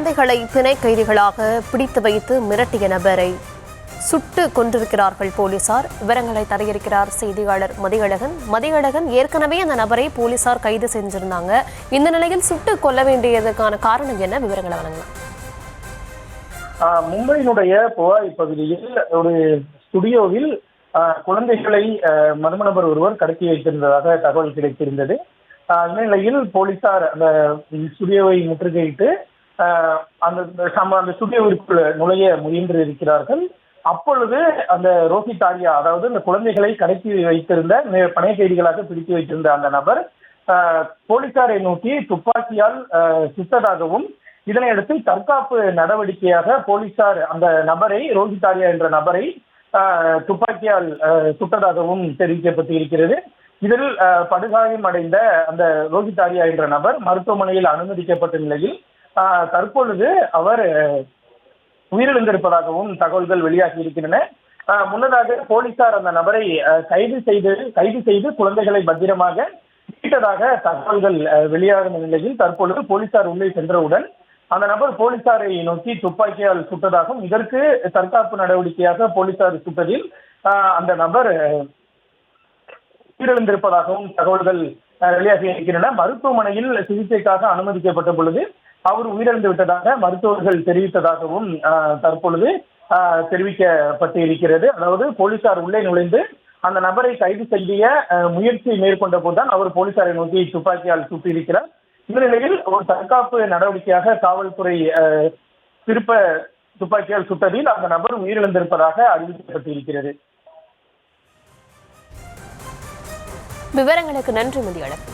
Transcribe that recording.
குழந்தைகளை பிணை கைதிகளாக பிடித்து வைத்து மிரட்டிய நபரை சுட்டு கொன்றிருக்கிறார்கள் போலீசார். விவரங்களை தரையிறக்கிறார் செய்தியாளர் மதியழகன். மதியழகன், ஏற்கனவே அந்த நபரை போலீசார் கைது செஞ்சிருந்தாங்க. இந்த நிலையில் சுட்டு கொல்ல வேண்டியதற்கான காரணம் என்ன? விவரங்களை வழங்கலாம். மும்பையினுடைய புவாய் பகுதியில் ஒரு ஸ்டுடியோவில் குழந்தைகளை மர்ம நபர் ஒருவர் கடத்தி வைத்திருந்ததாக தகவல் கிடைத்திருந்தது. இந்நிலையில் போலீசார் அந்த ஸ்டுடியோவை முற்றுகையிட்டு அந்த ஸ்டுடியோவிற்குள் நுழைய முயன்று இருக்கிறார்கள். அப்பொழுது அந்த ரோஹித் ஆர்யா, அதாவது இந்த குழந்தைகளை கடத்தி வைத்திருந்த பணை கைதிகளாக பிடித்து வைத்திருந்த அந்த நபர் போலீசாரை நோக்கி துப்பாக்கியால் சுட்டதாகவும், இதனையடுத்து தற்காப்பு நடவடிக்கையாக போலீசார் அந்த நபரை, ரோஹித் ஆர்யா என்ற நபரை துப்பாக்கியால் சுட்டதாகவும் தெரிவிக்கப்பட்டிருக்கிறது. இதில் படுகாயம் அடைந்த அந்த ரோஹித் ஆர்யா என்ற நபர் மருத்துவமனையில் அனுமதிக்கப்பட்ட நிலையில் தற்பொழுது அவர் உயிரிழந்திருப்பதாகவும் தகவல்கள் வெளியாகி இருக்கின்றன. முன்னதாக போலீசார் அந்த நபரை கைது செய்து குழந்தைகளை பத்திரமாக மீட்டதாக தகவல்கள் வெளியாகும் நிலையில் தற்பொழுது போலீசார் உள்ளே சென்றவுடன் அந்த நபர் போலீசாரை நோக்கி துப்பாக்கியால் சுட்டதாகவும், இதற்கு தற்காப்பு நடவடிக்கையாக போலீசார் சுட்டதில் அந்த நபர் உயிரிழந்திருப்பதாகவும் தகவல்கள் வெளியாகி இருக்கின்றன. மருத்துவமனையில் சிகிச்சைக்காக அனுமதிக்கப்பட்ட பொழுது அவர் உயிரிழந்து விட்டதாக மருத்துவர்கள் தெரிவித்ததாகவும் தற்பொழுது தெரிவிக்கப்பட்டிருக்கிறது. அதாவது போலீசார் உள்ளே நுழைந்து அந்த நபரை கைது செய்ய முயற்சி மேற்கொண்ட போதுதான் அவர் போலீசாரை நோக்கி துப்பாக்கியால் சுட்டியிருக்கிறார். இந்த நிலையில் ஒரு தற்காப்பு நடவடிக்கையாக காவல்துறை திருப்ப துப்பாக்கியால் சுட்டதில் அந்த நபர் உயிரிழந்திருப்பதாக அறிவிக்கப்பட்டிருக்கிறது. விவரங்களுக்கு நன்றி மதியழகன்.